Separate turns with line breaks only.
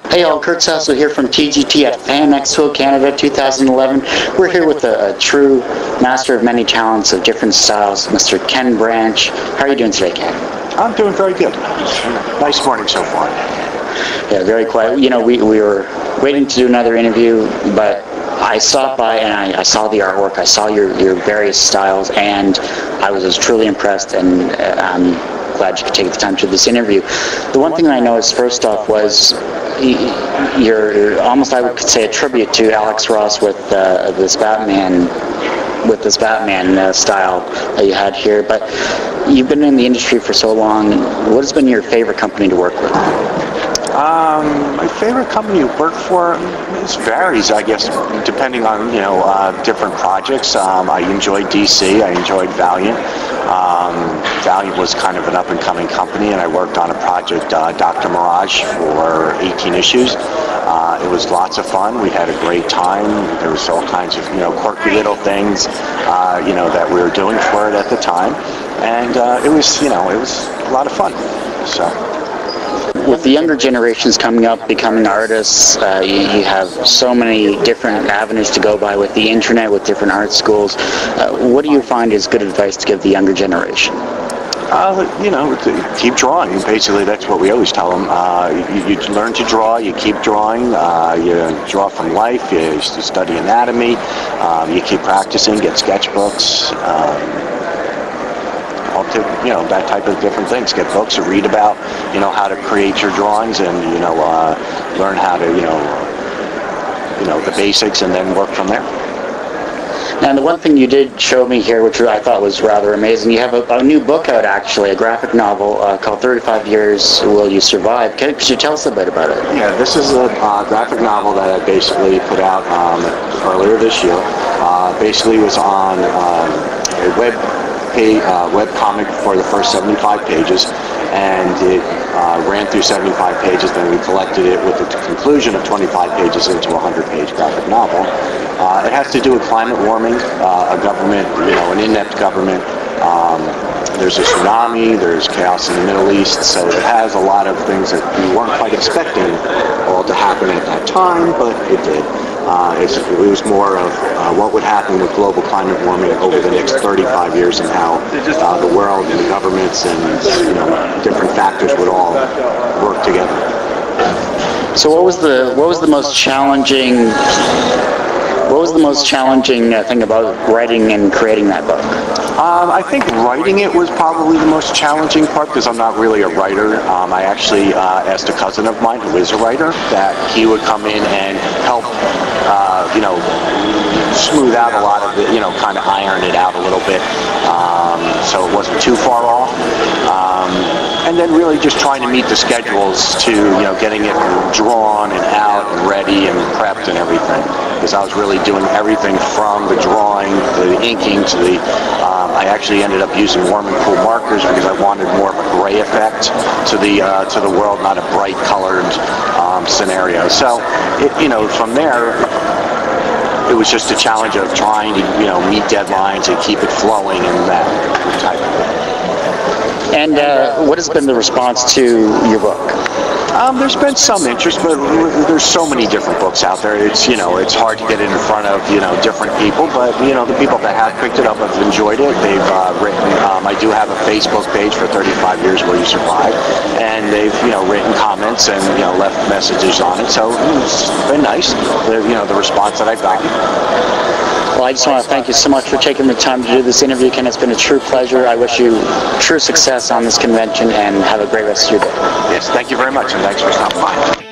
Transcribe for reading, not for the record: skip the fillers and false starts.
Hey all, Kurt Sasso here from TGT at Fan Expo Canada 2011. We're here with a true master of many talents of different styles, Mr. Ken Branch. How are you doing today, Ken?
I'm doing very good. Nice morning so far.
Yeah, very quiet. You know, we were waiting to do another interview, but I stopped by and I saw the artwork, I saw your various styles, and I was truly impressed, and I'm glad you could take the time to do this interview. The one thing that I noticed first off was you're almost, I would say, a tribute to Alex Ross with this Batman style that you had here. But you've been in the industry for so long. What has been your favorite company to work with?
My favorite company to work for, it varies, I guess, depending on different projects. I enjoyed DC. I enjoyed Valiant. Valiant was kind of an up-and-coming company, and I worked on a project, Dr. Mirage, for 18 issues. It was lots of fun. We had a great time. There was all kinds of quirky little things that we were doing for it at the time, and it was a lot of fun. So.
With the younger generations coming up, becoming artists, you have so many different avenues to go by with the internet, with different art schools. What do you find is good advice to give the younger generation?
Keep drawing. Basically, that's what we always tell them. You learn to draw, you keep drawing, you draw from life, you study anatomy, you keep practicing, get sketchbooks, that type of different things. Get books to read about, how to create your drawings, and learn how to, the basics, and then work from there.
Now, the one thing you did show me here, which I thought was rather amazing, you have a new book out, actually, a graphic novel called 35 Years Will You Survive. Could you tell us a bit about it?
Yeah, this is a graphic novel that I basically put out earlier this year. Basically, it was on a web comic for the first 75 pages, and it ran through 75 pages. Then we collected it with the conclusion of 25 pages into a 100-page graphic novel. It has to do with climate warming, a government, an inept government. There's a tsunami, there's chaos in the Middle East, so it has a lot of things that we weren't quite expecting all to happen at that time, but it did. It was more of what would happen with global climate warming over the next 35 years, and how the world and the governments and different factors would all work together.
So what was the most challenging? What was the most challenging thing about writing and creating that book?
I think writing it was probably the most challenging part, because I'm not really a writer. I actually asked a cousin of mine who is a writer that he would come in and help, smooth out a lot of it, kind of iron it out a little bit, so it wasn't too far off. And then really just trying to meet the schedules to, getting it drawn and out and ready and prepped and everything. Because I was really doing everything from the drawing to the inking to the, I actually ended up using warm and cool markers because I wanted more of a gray effect to the world, not a bright colored scenario. So, from there, it was just a challenge of trying to, meet deadlines and keep it flowing and that type of thing.
And what has been the response to your book?
There's been some interest, but there's so many different books out there. It's hard to get it in front of different people, but the people that have picked it up have enjoyed it. They've written. I do have a Facebook page for 35 Years Will You Survive, and they've written comments and left messages on it. So it's been nice. The response that I've gotten.
Well, I just want to thank you so much for taking the time to do this interview, Ken. It's been a true pleasure. I wish you true success on this convention, and have a great rest of your day.
Yes, thank you very much, and thanks for stopping by.